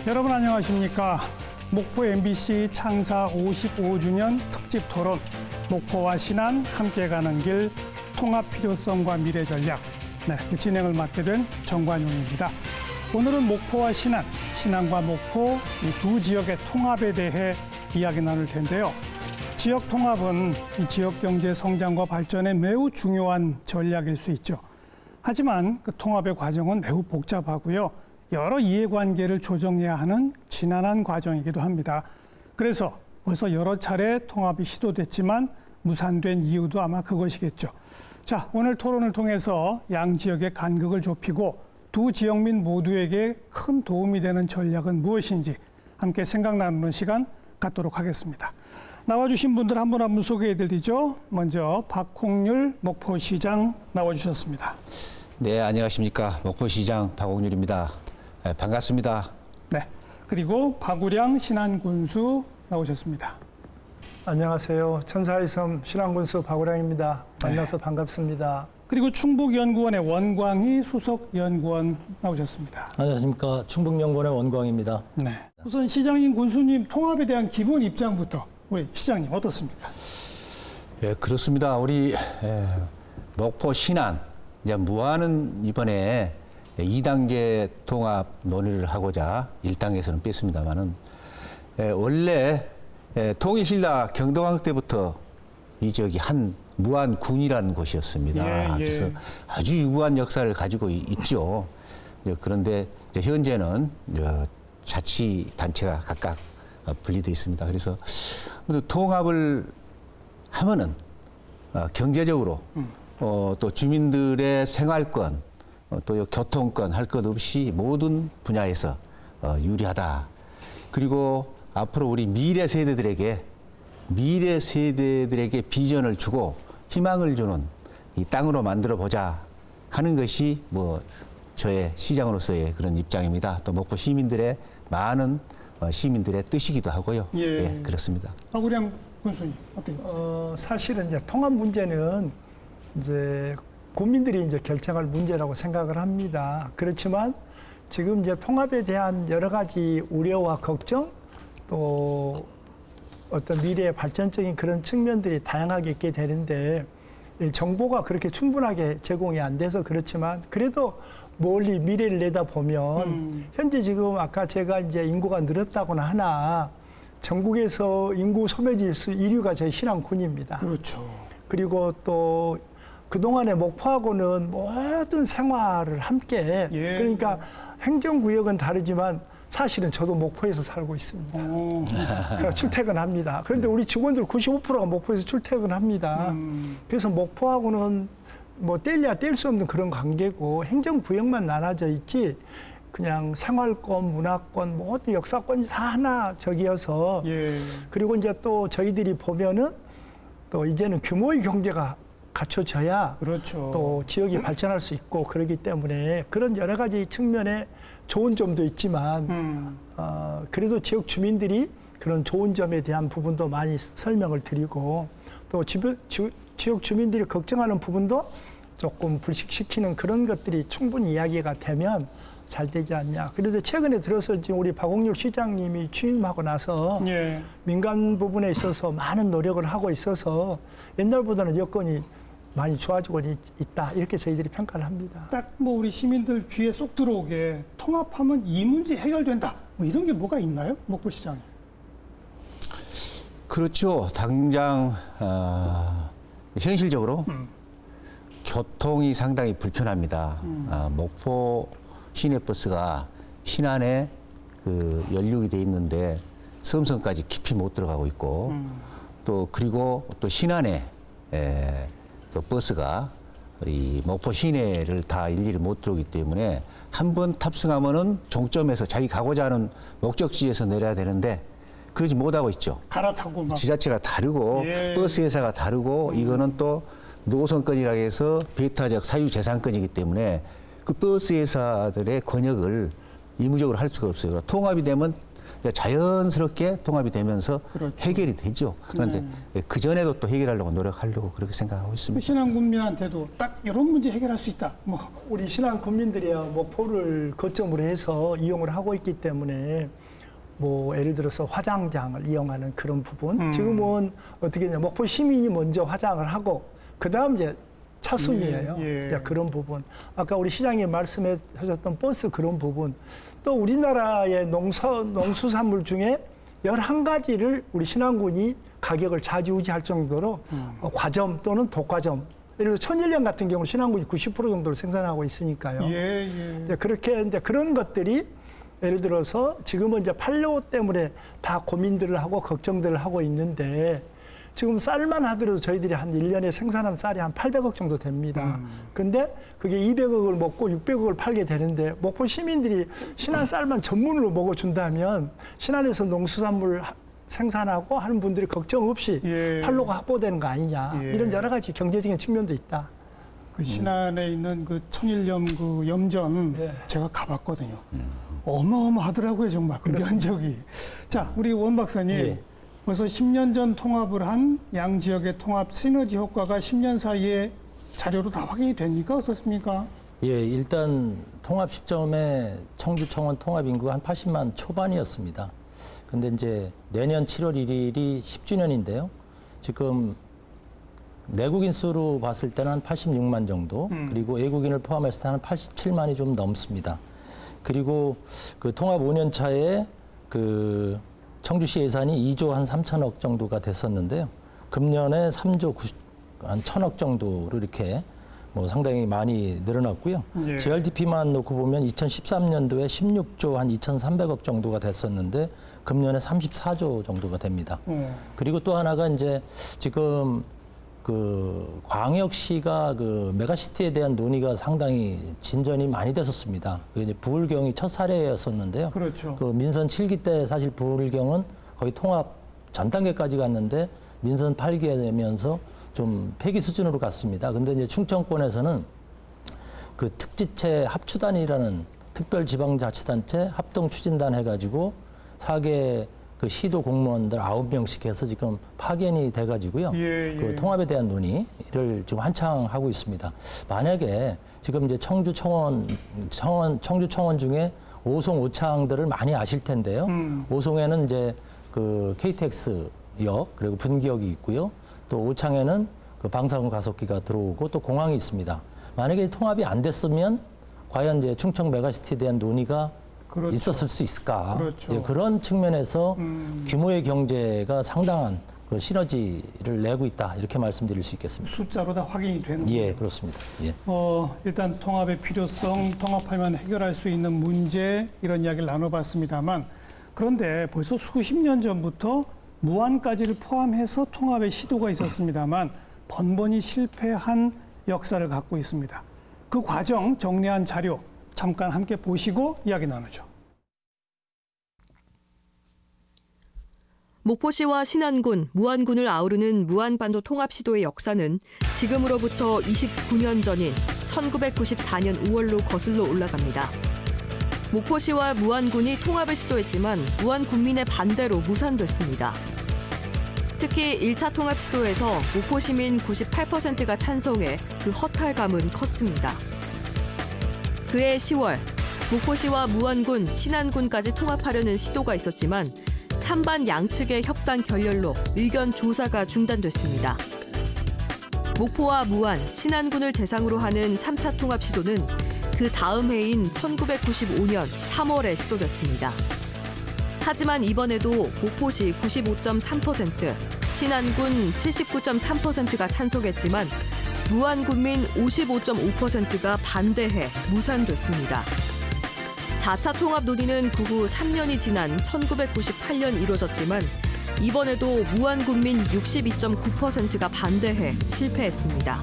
여러분 안녕하십니까? 목포 MBC 창사 55주년 특집 토론 목포와 신안 함께 가는 길 통합 필요성과 미래 전략 그 진행을 맡게 된 정관용입니다. 오늘은 목포와 신안, 신안과 목포 이 두 지역의 통합에 대해 이야기 나눌 텐데요. 지역 통합은 이 지역 경제 성장과 발전에 매우 중요한 전략일 수 있죠. 하지만 그 통합의 과정은 매우 복잡하고요. 여러 이해관계를 조정해야 하는 지난한 과정이기도 합니다. 그래서 벌써 여러 차례 통합이 시도됐지만 무산된 이유도 아마 그것이겠죠. 자, 오늘 토론을 통해서 양 지역의 간극을 좁히고 두 지역민 모두에게 큰 도움이 되는 전략은 무엇인지 함께 생각 나누는 시간 갖도록 하겠습니다. 나와주신 분들 한 분 한 분 소개해드리죠. 먼저 박홍률 목포시장 나와주셨습니다. 네, 안녕하십니까. 목포시장 박홍률입니다. 네, 반갑습니다. 네, 그리고 박우량 신안군수 나오셨습니다. 안녕하세요. 천사의 섬 신안군수 박우량입니다. 만나서 반갑습니다. 그리고 충북연구원의 원광희 수석연구원 나오셨습니다. 안녕하십니까. 충북연구원의 원광입니다. 네. 우선 시장님, 군수님 통합에 대한 기본 입장부터 우리 시장님 어떻습니까? 예, 그렇습니다. 우리 목포 신안 이제 무안은 이번에 2단계 통합 논의를 하고자 1단계에서는 뺐습니다만은 원래 통일신라 경동왕 때부터 이 지역이 한 무안군이라는 곳이었습니다. 그래서 아주 유구한 역사를 가지고 있죠. 그런데 이제 현재는 자치단체가 각각 분리되어 있습니다. 그래서 통합을 하면은 경제적으로 또 주민들의 생활권 또 교통권 할 것 없이 모든 분야에서 유리하다. 그리고 앞으로 우리 미래 세대들에게 비전을 주고 희망을 주는 이 땅으로 만들어 보자 하는 것이 저의 시장으로서의 그런 입장입니다. 또 목포 시민들의 많은 시민들의 뜻이기도 하고요. 예, 그렇습니다. 박우량 군수님 어떻게 보세요? 사실은 이제 통합 문제는 이제 국민들이 이제 결정할 문제라고 생각을 합니다. 그렇지만 지금 이제 통합에 대한 여러 가지 우려와 걱정 또 어떤 미래의 발전적인 그런 측면들이 다양하게 있게 되는데 정보가 그렇게 충분하게 제공이 안 돼서 그렇지만 그래도 멀리 미래를 내다보면 현재 지금 아까 제가 이제 인구가 늘었다고나 하나 전국에서 인구 소매지수 1위가 저희 신안군입니다. 그렇죠. 그리고 또 그동안에 목포하고는 모든 생활을 함께 그러니까 행정구역은 다르지만 사실은 저도 목포에서 살고 있습니다. 그러니까 출퇴근합니다. 그런데 우리 직원들 95%가 목포에서 출퇴근합니다. 그래서 목포하고는 뗄래야 뗄 수 없는 그런 관계고 행정구역만 나눠져 있지 그냥 생활권, 문화권, 모든 역사권이 다 하나 저기여서 그리고 이제 또 저희들이 보면은 또 이제는 규모의 경제가 갖춰져야 그렇죠. 또 지역이 발전할 수 있고 그렇기 때문에 그런 여러 가지 측면에 좋은 점도 있지만 그래도 지역 주민들이 그런 좋은 점에 대한 부분도 많이 설명을 드리고 또 지역 주민들이 걱정하는 부분도 조금 불식시키는 그런 것들이 충분히 이야기가 되면 잘 되지 않냐. 그런데 최근에 들어서 지금 우리 박홍률 시장님이 취임하고 나서 민간 부분에 있어서 많은 노력을 하고 있어서 옛날보다는 여건이 많이 좋아지고 있다. 이렇게 저희들이 평가를 합니다. 딱 우리 시민들 귀에 쏙 들어오게 통합하면 이 문제 해결된다. 이런 게 뭐가 있나요? 목포시장님. 그렇죠. 당장 현실적으로 교통이 상당히 불편합니다. 목포 시내버스가 신안에 연륙이 돼 있는데 섬선까지 깊이 못 들어가고 있고 또 그리고 또 신안에 또 버스가 이 목포 시내를 다 일일이 못 들어오기 때문에 한 번 탑승하면은 종점에서 자기 가고자 하는 목적지에서 내려야 되는데 그러지 못하고 있죠. 갈아타고 막. 지자체가 다르고 버스 회사가 다르고 이거는 또 노선권이라고 해서 배타적 사유재산권이기 때문에 그 버스 회사들의 권역을 의무적으로 할 수가 없어요. 통합이 되면 자연스럽게 통합이 되면서 그렇죠. 해결이 되죠. 그런데 그 전에도 또 해결하려고 노력하려고 그렇게 생각하고 있습니다. 신안 국민한테도 딱 이런 문제 해결할 수 있다. 뭐 우리 신안 국민들이야 목포를 거점으로 해서 이용을 하고 있기 때문에 뭐 예를 들어서 화장장을 이용하는 그런 부분. 지금은 어떻게 되냐 목포 시민이 먼저 화장을 하고 그다음 이제 차순이에요. 이제 그런 부분. 아까 우리 시장님 말씀하셨던 버스 그런 부분. 또 우리나라의 농수산물 중에 11가지를 우리 신안군이 가격을 좌지우지할 정도로 과점 또는 독과점. 예를 들어 천일염 같은 경우는 신안군이 90% 정도를 생산하고 있으니까요. 이제 그렇게 이제 그런 것들이 예를 들어서 지금은 이제 판로 때문에 다 고민들을 하고 걱정들을 하고 있는데 지금 쌀만 하더라도 저희들이 한 1년에 생산한 쌀이 한 800억 정도 됩니다. 근데 그게 200억을 먹고 600억을 팔게 되는데 목포 시민들이 신안 쌀만 전문으로 먹어준다면 신안에서 농수산물 생산하고 하는 분들이 걱정 없이 판로가 확보되는 거 아니냐. 이런 여러 가지 경제적인 측면도 있다. 그 신안에 있는 그 천일염 그 염전 제가 가봤거든요. 어마어마하더라고요, 정말 그 면적이. 자, 우리 원 박사님. 벌써 10년 전 통합을 한 양 지역의 통합 시너지 효과가 10년 사이에 자료로 다 확인이 됩니까? 어떻습니까? 예, 일단 통합 시점에 청주 청원 통합 인구가 한 80만 초반이었습니다. 근데 이제 내년 7월 1일이 10주년인데요. 지금 내국인 수로 봤을 때는 한 86만 정도, 그리고 외국인을 포함했을 때는 87만이 좀 넘습니다. 그리고 그 통합 5년 차에 그 청주시 예산이 2조 한 3천억 정도가 됐었는데요. 금년에 3조 한 1천억 정도로 이렇게 뭐 상당히 많이 늘어났고요. GRDP만 놓고 보면 2013년도에 16조 한 2,300억 정도가 됐었는데 금년에 34조 정도가 됩니다. 그리고 또 하나가 이제 지금 그 광역시가 그 메가시티에 대한 논의가 상당히 진전이 많이 됐었습니다. 그게 이제 부울경이 첫 사례였었는데요. 그렇죠. 그 민선 7기 때 사실 부울경은 거의 통합 전 단계까지 갔는데 민선 8기에 되면서 좀 폐기 수준으로 갔습니다. 근데 이제 충청권에서는 그 특지체 합추단이라는 특별지방자치단체 합동추진단 해가지고 4개 그 시도 공무원들 9명씩 해서 지금 파견이 돼가지고요. 그 통합에 대한 논의를 지금 한창 하고 있습니다. 만약에 지금 이제 청주 청원 중에 오송 오창들을 많이 아실 텐데요. 오송에는 이제 그 KTX역 그리고 분기역이 있고요. 또 오창에는 그 방사선 가속기가 들어오고 또 공항이 있습니다. 만약에 통합이 안 됐으면 과연 이제 충청 메가시티에 대한 논의가 있었을 수 있을까? 이제 그런 측면에서 규모의 경제가 상당한 그 시너지를 내고 있다 이렇게 말씀드릴 수 있겠습니다. 숫자로 다 확인이 되는 거예요. 예, 그렇습니다. 예. 일단 통합의 필요성, 통합하면 해결할 수 있는 문제 이런 이야기를 나눠봤습니다만 그런데 벌써 수십 년 전부터 무안까지를 포함해서 통합의 시도가 있었습니다만 번번이 실패한 역사를 갖고 있습니다. 그 과정 정리한 자료 잠깐 함께 보시고 이야기 나누죠. 목포시와 신안군, 무안군을 아우르는 무안반도 통합 시도의 역사는 지금으로부터 29년 전인 1994년 5월로 거슬러 올라갑니다. 목포시와 무안군이 통합을 시도했지만 무안 국민의 반대로 무산됐습니다. 특히 1차 통합 시도에서 목포 시민 98%가 찬성해 그 허탈감은 컸습니다. 그해 10월 목포시와 무안군, 신안군까지 통합하려는 시도가 있었지만 찬반 양측의 협상 결렬로 의견 조사가 중단됐습니다. 목포와 무안, 신안군을 대상으로 하는 3차 통합 시도는 그 다음 해인 1995년 3월에 시도됐습니다. 하지만 이번에도 목포시 95.3%, 신안군 79.3%가 찬성했지만 무안군민 55.5%가 반대해 무산됐습니다. 4차 통합 논의는 그 후 3년이 지난 1998년 이뤄졌지만 이번에도 무안군민 62.9%가 반대해 실패했습니다.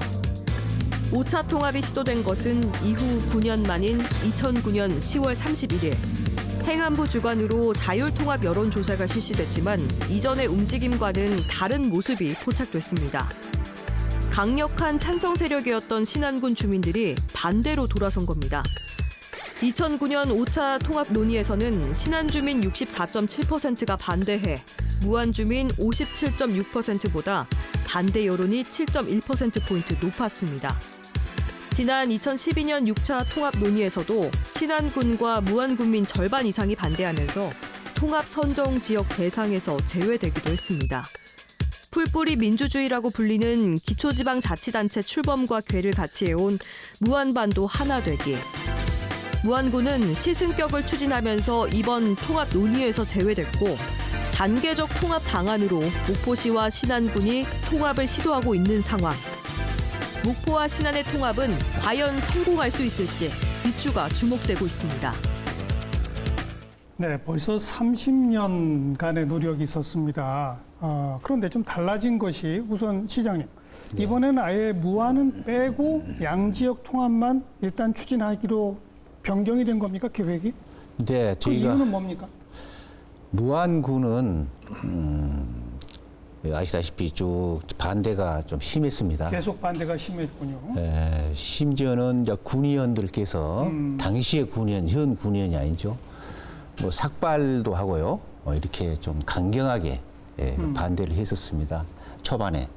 5차 통합이 시도된 것은 이후 9년 만인 2009년 10월 31일 행안부 주관으로 자율통합 여론조사가 실시됐지만 이전의 움직임과는 다른 모습이 포착됐습니다. 강력한 찬성 세력이었던 신안군 주민들이 반대로 돌아선 겁니다. 2009년 5차 통합 논의에서는 신안 주민 64.7%가 반대해 무안 주민 57.6%보다 반대 여론이 7.1%포인트 높았습니다. 지난 2012년 6차 통합 논의에서도 신안군과 무안군민 절반 이상이 반대하면서 통합 선정 지역 대상에서 제외되기도 했습니다. 풀뿌리 민주주의라고 불리는 기초지방자치단체 출범과 궤를 같이 해온 무안반도 하나 되기. 무안군은 시승격을 추진하면서 이번 통합 논의에서 제외됐고 단계적 통합 방안으로 목포시와 신안군이 통합을 시도하고 있는 상황. 목포와 신안의 통합은 과연 성공할 수 있을지 입주가 주목되고 있습니다. 네, 벌써 30년간의 노력이 있었습니다. 그런데 좀 달라진 것이 우선 시장님, 이번에는 아예 무안은 빼고 양지역 통합만 일단 추진하기로 변경이 된 겁니까, 계획이? 네, 그 저희가 이유는 뭡니까? 무안군은 아시다시피 쭉 반대가 좀 심했습니다. 계속 반대가 심했군요. 심지어는 이제 군의원들께서 당시의 군의원, 현 군의원이 아니죠. 뭐 삭발도 하고요. 이렇게 좀 강경하게 반대를 했었습니다. 초반에.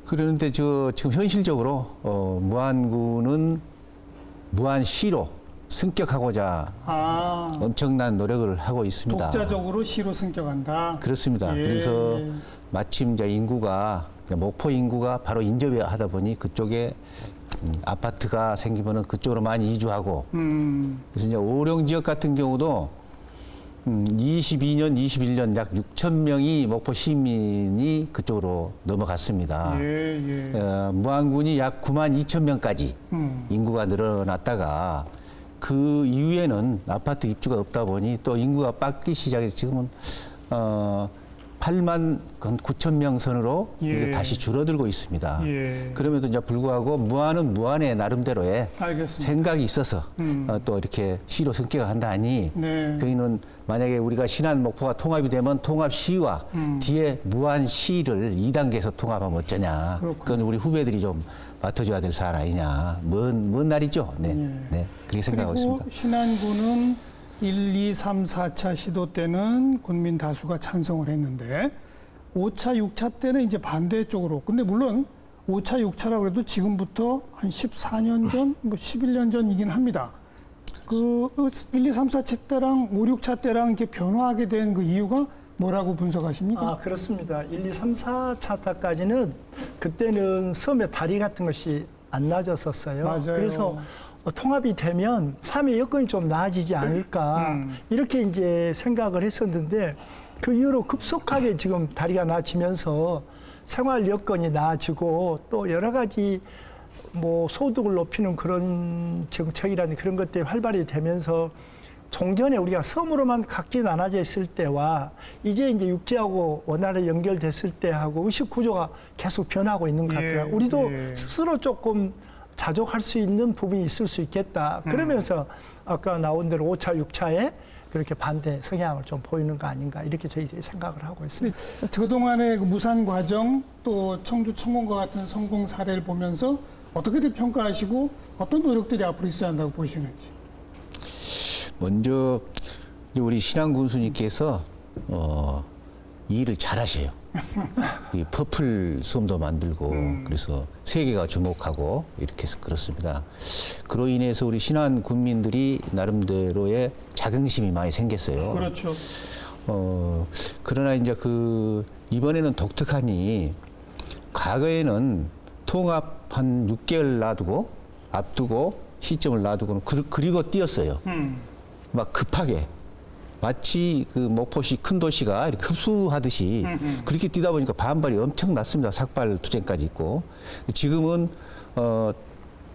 그런데 지금 현실적으로 무안군은 무안시로 승격하고자 엄청난 노력을 하고 있습니다. 독자적으로 시로 승격한다. 그렇습니다. 예. 그래서 마침 이제 목포 인구가 바로 인접하다 보니 그쪽에 아파트가 생기면은 그쪽으로 많이 이주하고 그래서 이제 오령 지역 같은 경우도 22년, 21년 약 6천 명이 목포 시민이 그쪽으로 넘어갔습니다. 무안군이 약 9만 2천 명까지 인구가 늘어났다가 그 이후에는 아파트 입주가 없다 보니 또 인구가 빠지기 시작해서 지금은 8만 9천 명 선으로 이게 다시 줄어들고 있습니다. 그럼에도 이제 불구하고 무안은 무안의 나름대로의 생각이 있어서 또 이렇게 시로 승격한다 하니 그이는 만약에 우리가 신안 목포가 통합이 되면 통합시와 뒤에 무안시를 2단계에서 통합하면 어쩌냐. 그건 우리 후배들이 좀 맡아줘야 될 사안 아니냐. 먼 날이죠. 네, 그렇게 생각하고 있습니다. 신안군은 1, 2, 3, 4차 시도 때는 군민 다수가 찬성을 했는데 5차, 6차 때는 이제 반대 쪽으로. 근데 물론 5차, 6차라고 해도 지금부터 한 14년 전, 뭐 11년 전이긴 합니다. 그 1, 2, 3, 4차 때랑 5, 6차 때랑 이렇게 변화하게 된 그 이유가 뭐라고 분석하십니까? 그렇습니다. 1, 2, 3, 4차까지는 그때는 섬에 다리 같은 것이 안 나졌었어요. 맞아요. 그래서 통합이 되면 삶의 여건이 좀 나아지지 않을까 이렇게 이제 생각을 했었는데 그 이후로 급속하게 지금 다리가 나아지면서 생활 여건이 나아지고 또 여러 가지 뭐 소득을 높이는 그런 정책이라는 그런 것들이 활발히 되면서 종전에 우리가 섬으로만 각기 나눠져 있을 때와 이제 육지하고 원활히 연결됐을 때하고 의식 구조가 계속 변하고 있는 것 같아요. 우리도 스스로 조금 자족할 수 있는 부분이 있을 수 있겠다. 그러면서 아까 나온 대로 5차, 6차에 그렇게 반대 성향을 좀 보이는 거 아닌가 이렇게 저희들이 생각을 하고 있습니다. 그동안의 그 무산 과정 또 청주 청원과 같은 성공 사례를 보면서 어떻게들 평가하시고 어떤 노력들이 앞으로 있어야 한다고 보시는지. 먼저 우리 신안 군수님께서 일을 잘하셔요. 이 퍼플 섬도 만들고 그래서 세계가 주목하고 이렇게 해서 그렇습니다. 그로 인해서 우리 신안 군민들이 나름대로의 자긍심이 많이 생겼어요. 그렇죠. 그러나 이제 이번에는 독특하니 과거에는 통합 한 6개월 앞두고 시점을 놔두고는 그리고 뛰었어요. 막 급하게. 마치 목포시 큰 도시가 이렇게 흡수하듯이 그렇게 뛰다 보니까 반발이 엄청 났습니다. 삭발 투쟁까지 있고. 지금은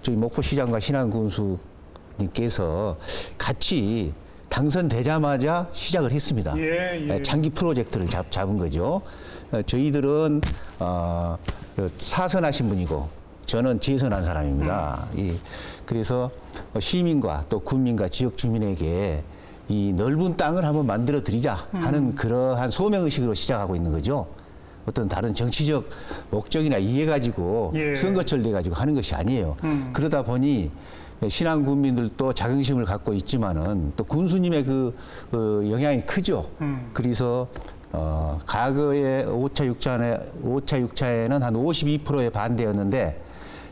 저희 목포시장과 신안군수님께서 같이 당선되자마자 시작을 했습니다. 장기 프로젝트를 잡은 거죠. 저희들은 사선하신 분이고 저는 재선한 사람입니다. 그래서 시민과 또 군민과 지역 주민에게 이 넓은 땅을 한번 만들어 드리자 하는 그러한 소명의식으로 시작하고 있는 거죠. 어떤 다른 정치적 목적이나 이해 가지고 선거철 돼 가지고 하는 것이 아니에요. 그러다 보니 신안 군민들도 자긍심을 갖고 있지만은 또 군수님의 그 영향이 크죠. 그래서 과거에 5차 6차에는 한 52%의 반대였는데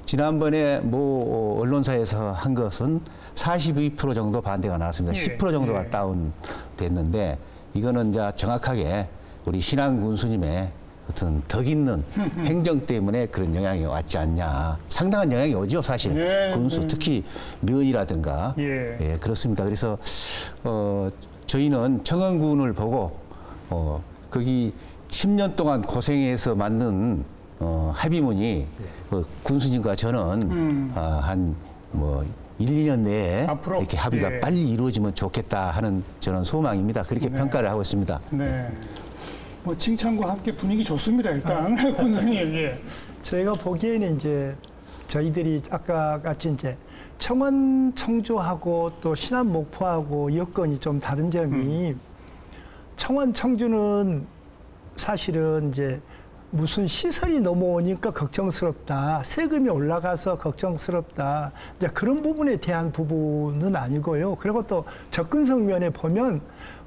지난번에 모 언론사에서 한 것은 42% 정도 반대가 나왔습니다. 10% 정도가 다운됐는데 이거는 이제 정확하게 우리 신안 군수님의 어떤 덕 있는 행정 때문에 그런 영향이 왔지 않냐. 상당한 영향이 오죠, 사실. 군수 특히 면이라든가. 예, 그렇습니다. 그래서 저희는 청원군을 보고 거기 10년 동안 고생해서 만든 합의문이 군수님과 저는 한 뭐 1, 2년 내에 앞으로? 이렇게 합의가 예. 빨리 이루어지면 좋겠다 하는 저는 소망입니다. 그렇게 평가를 하고 있습니다. 네. 뭐 칭찬과 함께 분위기 좋습니다. 일단 군수님. 예. 저희가 보기에는 이제 저희들이 아까 같이 이제 청원 청주하고 또 신안 목포하고 여건이 좀 다른 점이 청원 청주는 사실은 이제 무슨 시설이 넘어오니까 걱정스럽다. 세금이 올라가서 걱정스럽다. 이제 그런 부분에 대한 부분은 아니고요. 그리고 또 접근성 면에 보면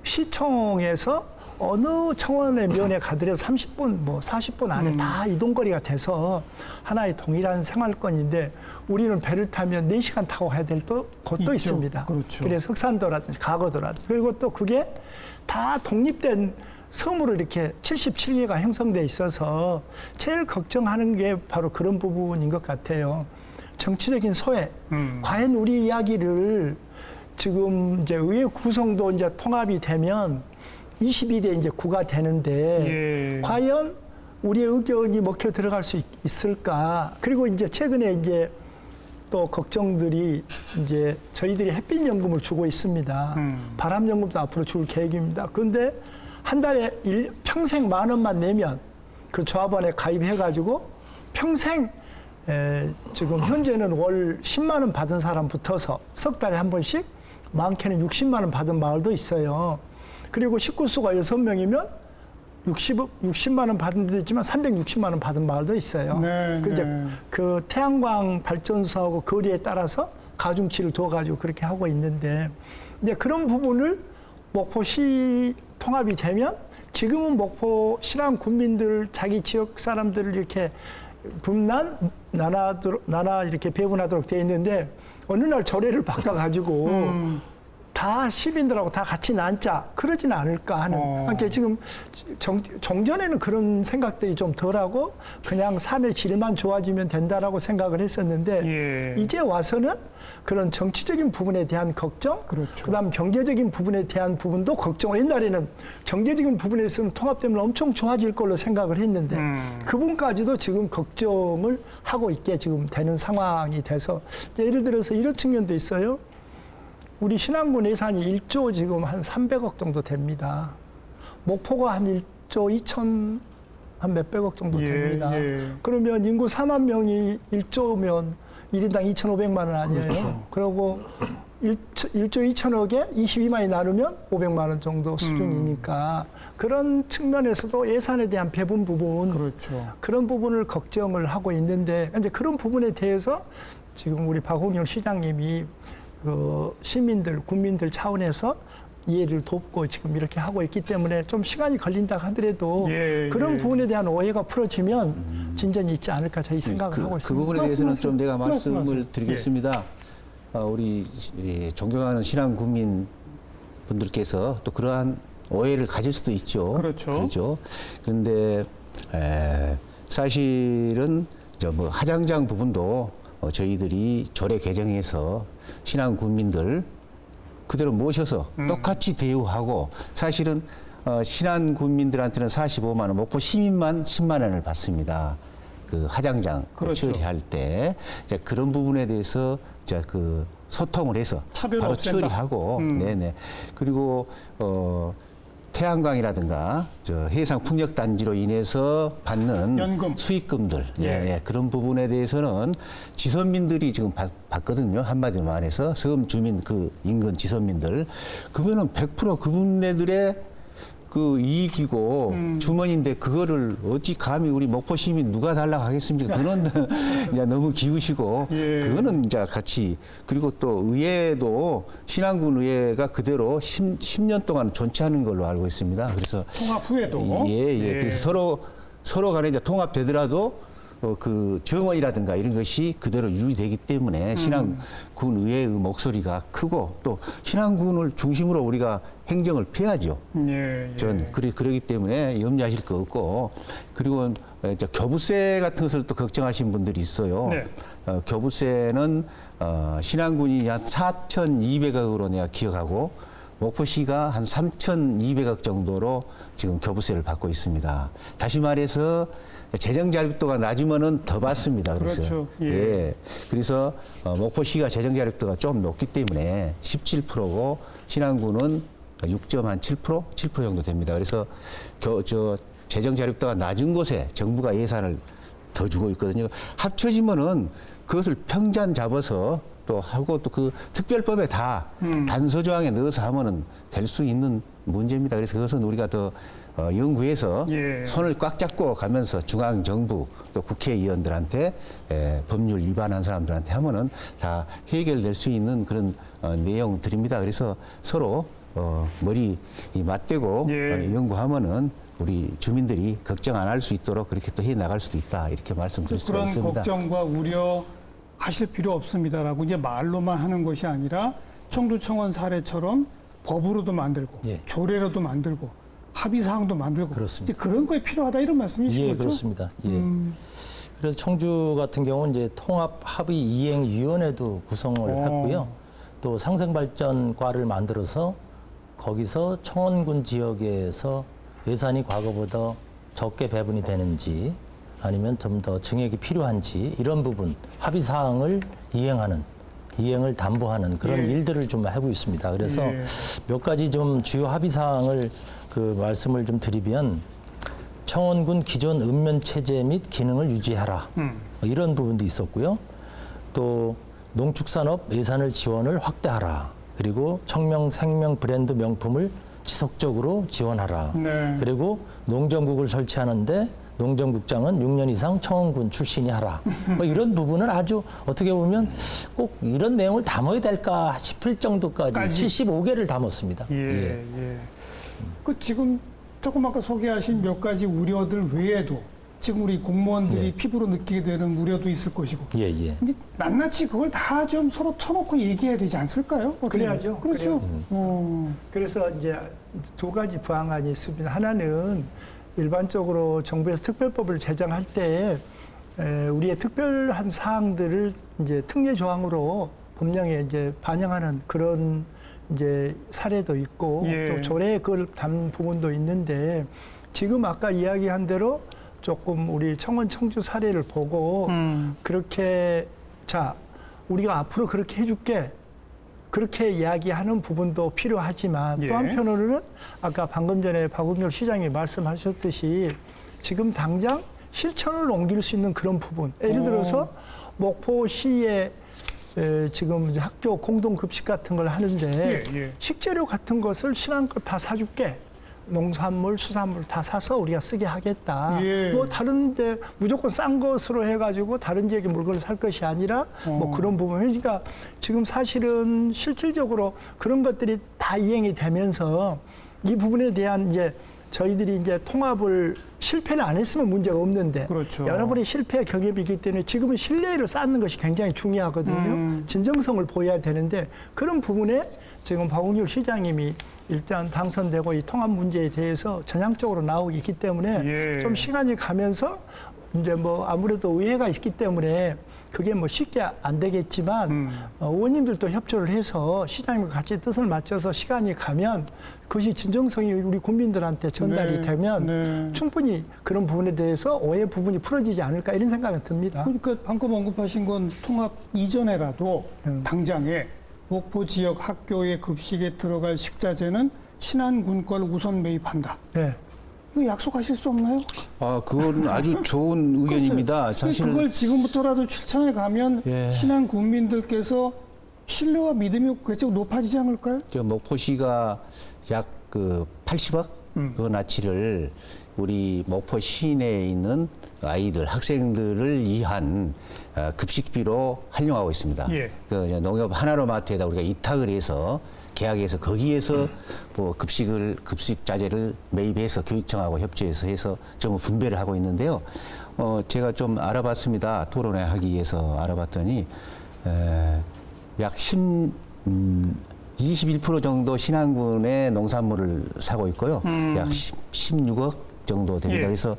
시청에서 어느 청원의 면에 가더라도 30분, 뭐 40분 안에 다 이동거리가 돼서 하나의 동일한 생활권인데 우리는 배를 타면 4시간 타고 가야 될 곳도 있죠. 있습니다. 그렇죠. 그래서 흑산도라든지 가거도라든지 그리고 또 그게 다 독립된 섬으로 이렇게 77개가 형성돼 있어서 제일 걱정하는 게 바로 그런 부분인 것 같아요. 정치적인 소외. 과연 우리 이야기를 지금 이제 의회 구성도 이제 통합이 되면 22대 이제 구가 되는데 과연 우리의 의견이 먹혀 들어갈 수 있을까? 그리고 이제 최근에 이제 또 걱정들이 이제 저희들이 햇빛연금을 주고 있습니다. 바람연금도 앞으로 줄 계획입니다. 그런데 한 달에 평생 10,000원만 내면 그 조합원에 가입해가지고 평생 지금 현재는 월 10만 원 받은 사람 붙어서 석 달에 한 번씩 많게는 60만 원 받은 마을도 있어요. 그리고 식구수가 6명이면 60만 원 받은 데도 있지만 360만 원 받은 마을도 있어요. 네, 그 이제 네. 그 태양광 발전소하고 거리에 따라서 가중치를 둬가지고 그렇게 하고 있는데 이제 그런 부분을 목포시 통합이 되면 지금은 목포 신안 군민들 자기 지역 사람들을 이렇게 분난 나나 이렇게 배분하도록 돼 있는데 어느 날 조례를 바꿔가지고 다 시민들하고 다 같이 앉자 그러진 않을까 하는. 그러니까 지금 정전에는 그런 생각들이 좀 덜하고 그냥 삶의 질만 좋아지면 된다라고 생각을 했었는데 이제 와서는 그런 정치적인 부분에 대한 걱정, 그렇죠. 그다음 경제적인 부분에 대한 부분도 걱정. 옛날에는 경제적인 부분에 있으면 통합되면 엄청 좋아질 걸로 생각을 했는데 그분까지도 지금 걱정을 하고 있게 지금 되는 상황이 돼서 예를 들어서 이런 측면도 있어요. 우리 신안군 예산이 1조 지금 한 300억 정도 됩니다. 목포가 한 1조 2천 한 몇백억 정도 됩니다. 그러면 인구 4만 명이 1조면 1인당 2,500만 원 아니에요? 그렇죠. 그리고 1조 2천억에 22만이 나누면 500만 원 정도 수준이니까 그런 측면에서도 예산에 대한 배분 부분 그렇죠. 그런 부분을 걱정을 하고 있는데 이제 그런 부분에 대해서 지금 우리 박홍영 시장님이 그 시민들, 국민들 차원에서 이해를 돕고 지금 이렇게 하고 있기 때문에 좀 시간이 걸린다 하더라도 그런 부분에 대한 오해가 풀어지면 진전이 있지 않을까 저희 생각을 하고 있습니다. 그 부분에 대해서는 좀 내가 말씀을 말씀. 드리겠습니다. 우리 존경하는 신안 국민 분들께서 또 그러한 오해를 가질 수도 있죠. 그렇죠. 그런데 사실은 뭐 하장장 부분도 저희들이 조례 개정해서 신안 군민들 그대로 모셔서 똑같이 대우하고 사실은 신안 군민들한테는 45만 원, 목포 시민만 10만 원을 받습니다. 그 하장장 그렇죠. 처리할 때 이제 그런 부분에 대해서 이제 그 소통을 해서 차별을 바로 없앤다. 처리하고 네네 그리고 태양광이라든가 저 해상 풍력 단지로 인해서 받는 연금. 수익금들 그런 부분에 대해서는 지선민들이 지금 받거든요. 한마디로 말해서 섬 주민 그 인근 지선민들 그러면은 100% 그분네들의 그 이익이고 주머니인데 그거를 어찌 감히 우리 목포 시민 누가 달라고 하겠습니까? 그거는 이제 너무 기우시고 예. 그거는 이제 같이 그리고 또 의회도 신안군 의회가 그대로 10년 동안 존치하는 걸로 알고 있습니다. 그래서 통합 후에도 예. 그래서 서로 간에 이제 통합되더라도 그 정원이라든가 이런 것이 그대로 유지되기 때문에 신안군 의회의 목소리가 크고 또 신안군을 중심으로 우리가 행정을 펴야죠. 예. 그러기 때문에 염려하실 거 없고 그리고 이제 교부세 같은 것을 또 걱정하시는 분들이 있어요. 네. 교부세는 신안군이 한 4,200억으로 내가 기억하고 목포시가 한 3,200억 정도로 지금 교부세를 받고 있습니다. 다시 말해서 재정 자립도가 낮으면은 더 받습니다. 그래서 그렇죠. 그래서 목포시가 재정 자립도가 좀 높기 때문에 17%고 신안군은 6.7%, 7% 정도 됩니다. 그래서 재정 자립도가 낮은 곳에 정부가 예산을 더 주고 있거든요. 합쳐지면은 그것을 평잔 잡아서 또 하고 또 그 특별법에 다 단서 조항에 넣어서 하면은 될 수 있는 문제입니다. 그래서 그것은 우리가 더 연구해서 손을 꽉 잡고 가면서 중앙 정부 또 국회의원들한테 법률 위반한 사람들한테 하면은 다 해결될 수 있는 그런 내용들입니다. 그래서 서로 머리 맞대고 연구하면은 우리 주민들이 걱정 안 할 수 있도록 그렇게 또 해 나갈 수도 있다 이렇게 말씀드릴 수가 그런 있습니다. 걱정과 우려 하실 필요 없습니다라고 이제 말로만 하는 것이 아니라 청주청원 사례처럼 법으로도 만들고 조례로도 만들고 합의 사항도 만들고 그렇습니다. 이제 그런 거에 필요하다 이런 말씀이신 거죠? 그렇습니다. 그래서 청주 같은 경우는 이제 통합 합의 이행 위원회도 구성을 했고요. 또 상생발전과를 만들어서 거기서 청원군 지역에서 예산이 과거보다 적게 배분이 되는지 아니면 좀 더 증액이 필요한지 이런 부분 합의 사항을 이행을 담보하는 그런 일들을 좀 하고 있습니다. 그래서 몇 가지 좀 주요 합의 사항을 말씀을 좀 드리면 청원군 기존 읍면 체제 및 기능을 유지하라 이런 부분도 있었고요. 또 농축산업 예산을 지원을 확대하라. 그리고 청명 생명 브랜드 명품을 지속적으로 지원하라. 그리고 농정국을 설치하는데 농정국장은 6년 이상 청원군 출신이 하라. 뭐 이런 부분은 아주 어떻게 보면 꼭 이런 내용을 담아야 될까 싶을 정도까지 75개를 담았습니다. 그 지금 조금 아까 소개하신 몇 가지 우려들 외에도 지금 우리 공무원들이 피부로 느끼게 되는 우려도 있을 것이고. 이제 낱낱이 그걸 다 좀 서로 터놓고 얘기해야 되지 않을까요? 그래야죠. 그렇죠. 그래서 이제 두 가지 방안이 있습니다. 하나는 일반적으로 정부에서 특별법을 제정할 때 우리의 특별한 사항들을 이제 특례 조항으로 법령에 이제 반영하는 그런 이제 사례도 있고 또 조례에 그걸 담은 부분도 있는데 지금 아까 이야기한 대로 조금 우리 청원 청주 사례를 보고 그렇게 자 우리가 앞으로 그렇게 해줄게 그렇게 이야기하는 부분도 필요하지만 또 한편으로는 아까 방금 전에 박은결 시장이 말씀하셨듯이 지금 당장 실천을 옮길 수 있는 그런 부분 예를 들어서 목포시에 지금 이제 학교 공동급식 같은 걸 하는데 식재료 같은 것을 신안껏 다 사줄게. 농산물, 수산물 다 사서 우리가 쓰게 하겠다. 뭐 다른 데 무조건 싼 것으로 해가지고 다른 지역의 물건을 살 것이 아니라 뭐 그런 부분. 그러니까 지금 사실은 실질적으로 그런 것들이 다 이행이 되면서 이 부분에 대한 이제 저희들이 이제 통합을 실패를 안 했으면 문제가 없는데 여러 번의 실패 경험이기 때문에 지금은 신뢰를 쌓는 것이 굉장히 중요하거든요. 진정성을 보여야 되는데 그런 부분에 지금 박은결 시장님이 일단 당선되고 이 통합 문제에 대해서 전향적으로 나오고 있기 때문에 좀 시간이 가면서 이제 뭐 아무래도 의회가 있기 때문에 그게 뭐 쉽게 안 되겠지만 의원님들도 협조를 해서 시장님과 같이 뜻을 맞춰서 시간이 가면 그것이 진정성이 우리 국민들한테 전달이 되면 충분히 그런 부분에 대해서 오해 부분이 풀어지지 않을까 이런 생각이 듭니다. 그러니까 방금 언급하신 건 통합 이전에라도 당장에 목포 지역 학교의 급식에 들어갈 식자재는 신안군 걸 우선 매입한다. 이거 약속하실 수 없나요? 혹시? 그건 아주 좋은 의견입니다. 사실은 그걸 지금부터라도 실천해 가면 신안 국민들께서 신뢰와 믿음이 높아지지 않을까요? 목포시가 약 80억 그 나치를 우리 목포 시내에 있는 아이들, 학생들을 위한 급식비로 활용하고 있습니다. 예. 그 이제 농협 하나로마트에다 우리가 이탁을 해서 계약해서 거기에서 뭐 급식 자재를 매입해서 교육청하고 협조해서 해서 전부 분배를 하고 있는데요. 제가 좀 알아봤습니다. 토론회 하기 위해서 알아봤더니 약 21% 정도 신안군의 농산물을 사고 있고요. 약 16억 정도 됩니다. 예. 그래서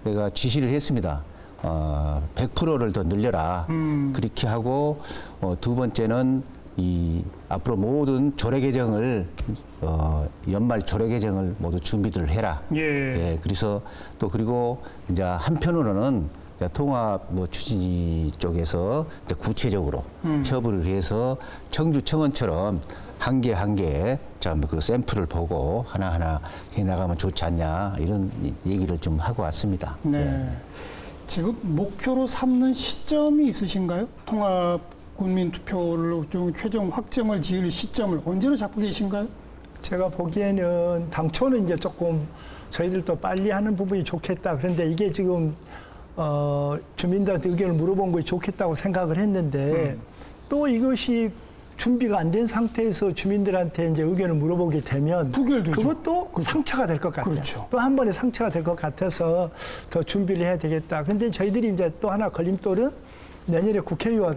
내가 지시를 했습니다. 100%를 더 늘려라. 그렇게 하고 두 번째는 이 앞으로 모든 조례 개정을 연말 조례 개정을 모두 준비를 해라. 예. 그래서 또 그리고 이제 한편으로는 통합 추진위 쪽에서 이제 구체적으로 협의를 해서 청주 청원처럼 한 개 한 개 참 그 샘플을 보고 하나하나 해 나가면 좋지 않냐 이런 얘기를 좀 하고 왔습니다. 네. 지금 목표로 삼는 시점이 있으신가요? 통합 국민 투표를 좀 최종 확정을 지을 시점을 언제로 잡고 계신가요? 제가 보기에는 당초는 이제 조금 저희들도 빨리 하는 부분이 좋겠다. 그런데 이게 지금 주민들한테 의견을 물어본 것이 좋겠다고 생각을 했는데 또 이것이 준비가 안 된 상태에서 주민들한테 이제 의견을 물어보게 되면 부결되죠. 그것도 상처가 될 것 같아요. 그렇죠. 또 한 번에 상처가 될 것 같아서 더 준비를 해야 되겠다. 근데 저희들이 이제 또 하나 걸림돌은 내년에 국회의원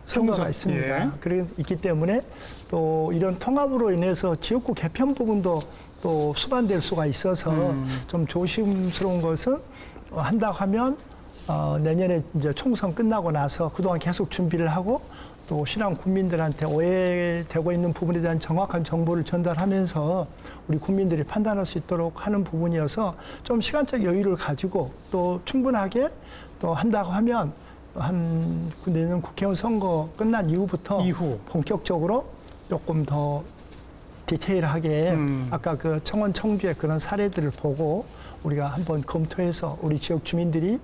선거가 총선. 있습니다. 예. 그래 있기 때문에 또 이런 통합으로 인해서 지역구 개편 부분도 또 수반될 수가 있어서 좀 조심스러운 것은 한다고 하면 내년에 이제 총선 끝나고 나서 그동안 계속 준비를 하고 또 신안 국민들한테 오해되고 있는 부분에 대한 정확한 정보를 전달하면서 우리 국민들이 판단할 수 있도록 하는 부분이어서 좀 시간적 여유를 가지고 또 충분하게 또 한다고 하면 한 내년 국회의원 선거 끝난 이후부터 본격적으로 조금 더 디테일하게 아까 그 청원 청주의 그런 사례들을 보고 우리가 한번 검토해서 우리 지역 주민들이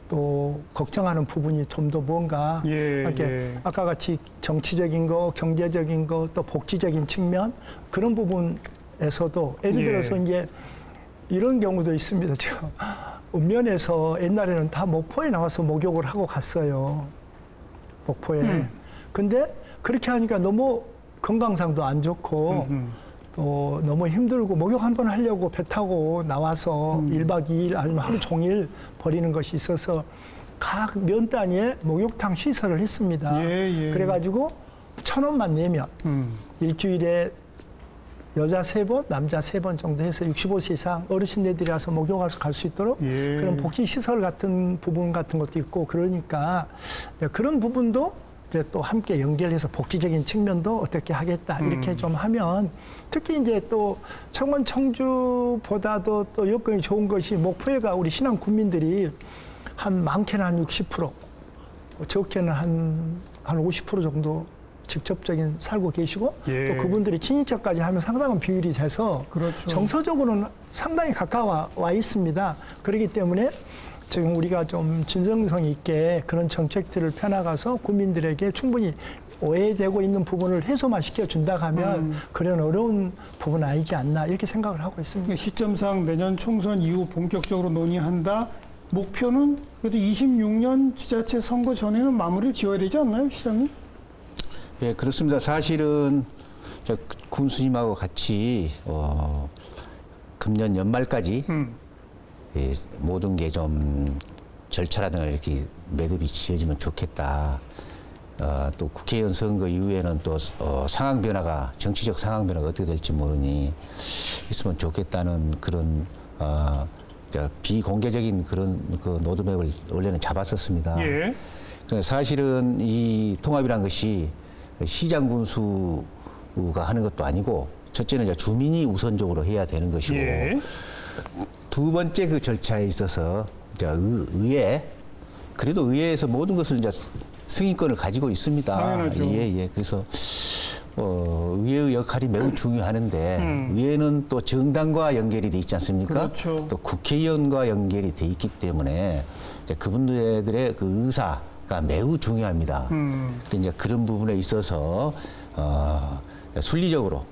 또 걱정하는 부분이 좀 더 뭔가 이렇게 아까 같이 정치적인 거, 경제적인 거, 또 복지적인 측면 그런 부분에서도 예를 들어서 이제 이런 경우도 있습니다. 지금 읍면에서 옛날에는 다 목포에 나와서 목욕을 하고 갔어요. 목포에. 근데 그렇게 하니까 너무 건강상도 안 좋고 또 너무 힘들고 목욕 한 번 하려고 배 타고 나와서 1박 2일 아니면 하루 종일 버리는 것이 있어서 각 면 단위에 목욕탕 시설을 했습니다. 그래가지고 1,000원만 내면 일주일에 여자 3번, 남자 3번 정도 해서 65세 이상 어르신네들이 와서 목욕할 수 있도록 그런 복지시설 같은 부분 같은 것도 있고 그러니까 그런 부분도 이제 또 함께 연결해서 복지적인 측면도 어떻게 하겠다 이렇게 좀 하면 특히 이제 또 청원 청주보다도 또 여건이 좋은 것이 목포에가 우리 신안 국민들이 한 많게는 한 60%, 적게는 한 50% 정도 직접적인 살고 계시고 또 그분들이 친인척까지 하면 상당한 비율이 돼서 정서적으로는 상당히 가까워 와 있습니다. 그렇기 때문에 지금 우리가 좀 진정성 있게 그런 정책들을 펴나가서 국민들에게 충분히 오해되고 있는 부분을 해소만 시켜준다 하면 그런 어려운 부분은 아니지 않나 이렇게 생각을 하고 있습니다. 시점상 내년 총선 이후 본격적으로 논의한다. 목표는 그래도 26년 지자체 선거 전에는 마무리를 지어야 되지 않나요, 시장님? 예, 그렇습니다. 사실은 군수님하고 같이 금년 연말까지 예, 모든 게 좀 절차라든가 이렇게 매듭이 지어지면 좋겠다. 또 국회의원 선거 이후에는 또 상황 변화가 정치적 상황 변화가 어떻게 될지 모르니 있으면 좋겠다는 그런 비공개적인 그런 그 로드맵을 원래는 잡았었습니다. 사실은 이 통합이란 것이 시장 군수가 하는 것도 아니고 첫째는 이제 주민이 우선적으로 해야 되는 것이고 두 번째 그 절차에 있어서 이제 의회 그래도 의회에서 모든 것을 이제 승인권을 가지고 있습니다. 당연하죠. 그래서 의회의 역할이 매우 중요하는데 의회는 또 정당과 연결이 돼 있지 않습니까? 또 국회의원과 연결이 돼 있기 때문에 이제 그분들의 그 의사가 매우 중요합니다. 이제 그런 부분에 있어서 순리적으로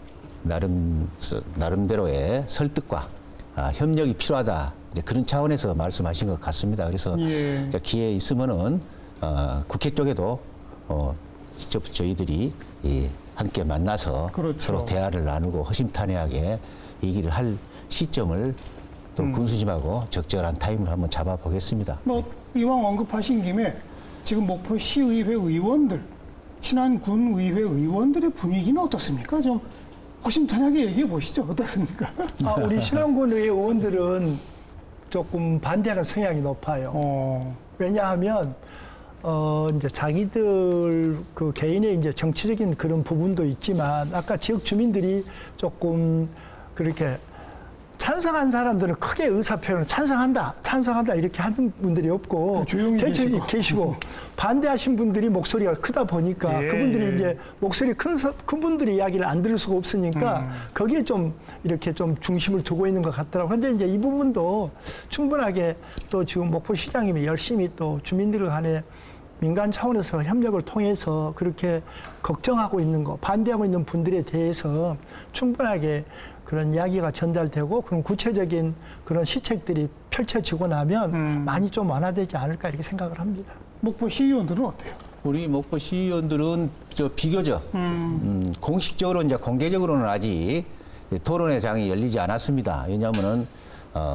나름대로의 설득과 협력이 필요하다. 이제 그런 차원에서 말씀하신 것 같습니다. 그래서 예. 이제 기회 있으면은 국회 쪽에도 직접 저희들이 함께 만나서 그렇죠. 서로 대화를 나누고 허심탄회하게 얘기를 할 시점을 또 군수님하고 적절한 타임을 한번 잡아보겠습니다. 뭐 이왕 언급하신 김에 지금 목포 시의회 의원들, 신안군 의회 의원들의 분위기는 어떻습니까? 좀 허심탄회하게 얘기해 보시죠. 어떻습니까? 우리 신안군 의회 의원들은 조금 반대하는 성향이 높아요. 왜냐하면 이제 자기들 그 개인의 이제 정치적인 그런 부분도 있지만 아까 지역 주민들이 조금 그렇게 찬성한 사람들은 크게 의사표현을 찬성한다 이렇게 하는 분들이 없고 조용히 계시고 반대하신 분들이 목소리가 크다 보니까 예, 그분들이 예. 이제 목소리 큰 분들의 이야기를 안 들을 수가 없으니까 거기에 좀 이렇게 좀 중심을 두고 있는 것 같더라고요. 그런데 이제 이 부분도 충분하게 또 지금 목포시장님이 열심히 또 주민들 간에 민간 차원에서 협력을 통해서 그렇게 걱정하고 있는 거, 반대하고 있는 분들에 대해서 충분하게 그런 이야기가 전달되고 그런 구체적인 그런 시책들이 펼쳐지고 나면 많이 좀 완화되지 않을까 이렇게 생각을 합니다. 목포 시의원들은 어때요? 우리 목포 시의원들은 비교적 공식적으로 이제 공개적으로는 아직 토론회 장이 열리지 않았습니다. 왜냐하면은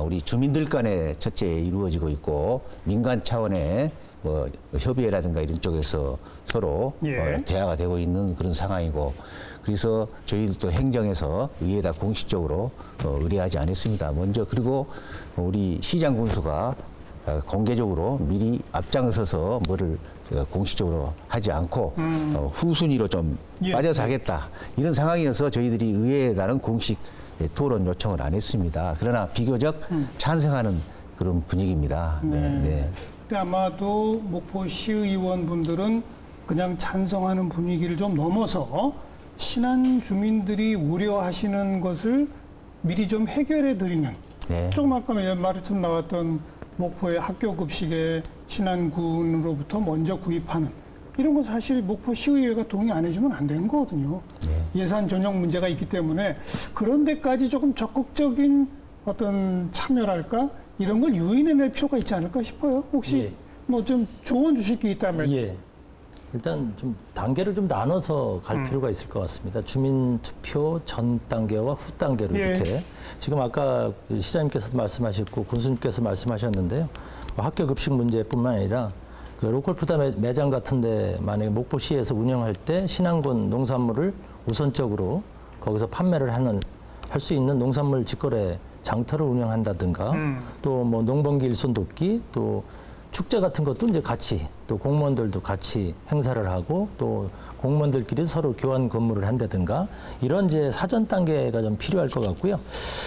우리 주민들 간에 첫째 이루어지고 있고 민간 차원의 뭐 협의회라든가 이런 쪽에서 서로 예. 대화가 되고 있는 그런 상황이고 그래서 저희들도 행정에서 의회에다 공식적으로 의뢰하지 않았습니다. 먼저 그리고 우리 시장 군수가 공개적으로 미리 앞장서서 뭐를 공식적으로 하지 않고 후순위로 좀 예. 빠져서 하겠다 이런 상황이어서 저희들이 의회에다는 공식 토론 요청을 안 했습니다. 그러나 비교적 찬성하는 그런 분위기입니다. 네. 근데 아마도 목포 시의원분들은 그냥 찬성하는 분위기를 좀 넘어서 신안 주민들이 우려하시는 것을 미리 좀 해결해 드리는 네. 조금 아까 말씀 나왔던 목포의 학교 급식에 신안군으로부터 먼저 구입하는 이런 거 사실 목포 시의회가 동의 안 해주면 안 되는 거거든요. 네. 예산 전용 문제가 있기 때문에 그런 데까지 조금 적극적인 어떤 참여랄까 이런 걸 유인해낼 필요가 있지 않을까 싶어요. 혹시 예. 뭐 좀 조언 주실 게 있다면. 예. 일단 좀 단계를 좀 나눠서 갈 필요가 있을 것 같습니다. 주민 투표 전 단계와 후 단계로 예. 이렇게 지금 아까 시장님께서도 말씀하셨고 군수님께서 말씀하셨는데요. 학교 급식 문제뿐만 아니라 그 로컬푸드 매장 같은데 만약에 목포시에서 운영할 때 신안군 농산물을 우선적으로 거기서 판매를 할 수 있는 농산물 직거래 장터를 운영한다든가 또 뭐 농번기 일손 돕기 또 축제 같은 것도 이제 같이 또 공무원들도 같이 행사를 하고 또 공무원들끼리 서로 교환 근무를 한다든가 이런 이제 사전 단계가 좀 필요할 것 같고요.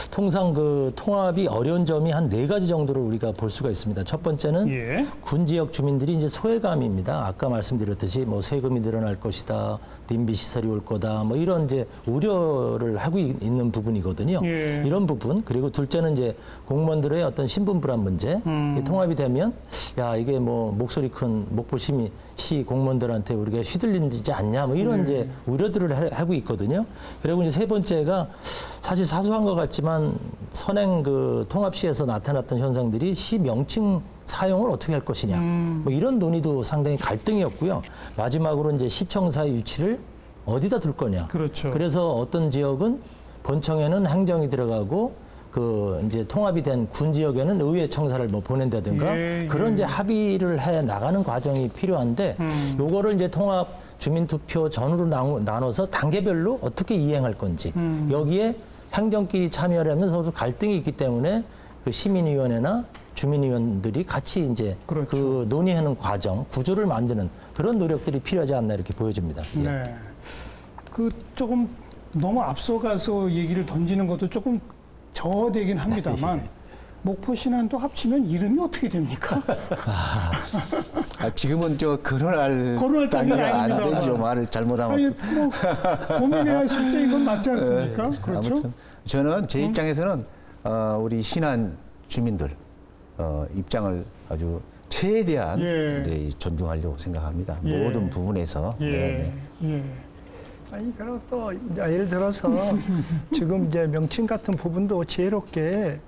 통상 그 통합이 어려운 점이 한 4가지 정도로 우리가 볼 수가 있습니다. 첫 번째는 예. 군 지역 주민들이 이제 소외감입니다. 아까 말씀드렸듯이 뭐 세금이 늘어날 것이다, 님비 시설이 올 거다, 뭐 이런 이제 우려를 하고 있는 부분이거든요. 예. 이런 부분 그리고 둘째는 이제 공무원들의 어떤 신분 불안 문제. 이 통합이 되면 야 이게 뭐 목소리 큰 목포시 공무원들한테 우리가 휘둘리지 않냐, 뭐 이런 이제 우려들을 하고 있거든요. 그리고 이제 세 번째가 사실 사소한 것 같지만 선행 그 통합시에서 나타났던 현상들이 시 명칭 사용을 어떻게 할 것이냐, 뭐 이런 논의도 상당히 갈등이었고요. 마지막으로 이제 시청사의 위치를 어디다 둘 거냐. 그렇죠. 그래서 어떤 지역은 본청에는 행정이 들어가고 그 이제 통합이 된 군 지역에는 의회 청사를 뭐 보낸다든가 예, 그런 예. 이제 합의를 해 나가는 과정이 필요한데 요거를 이제 통합 주민투표 전후로 나눠서 단계별로 어떻게 이행할 건지 여기에 행정끼리 참여를 하면서 서로 갈등이 있기 때문에 그 시민위원회나 주민위원들이 같이 이제 그렇죠. 그 논의하는 과정 구조를 만드는 그런 노력들이 필요하지 않나 이렇게 보여집니다. 예. 네. 그 조금 너무 앞서가서 얘기를 던지는 것도 조금 저되긴 합니다만 목포 신안도 합치면 이름이 어떻게 됩니까? 지금은 거론할 거론할 단계가 안 아닙니다. 되죠. 말을 잘못하면. 아니 뭐 고민해야 할 숙제인 건 맞지 않습니까? 그렇죠. 아무튼 저는 제 입장에서는 우리 신안 주민들 입장을 아주 최대한 예. 네, 존중하려고 생각합니다. 예. 모든 부분에서. 예. 네. 예. 아니 그리고 또 이제 예를 들어서 지금 이제 명칭 같은 부분도 지혜롭게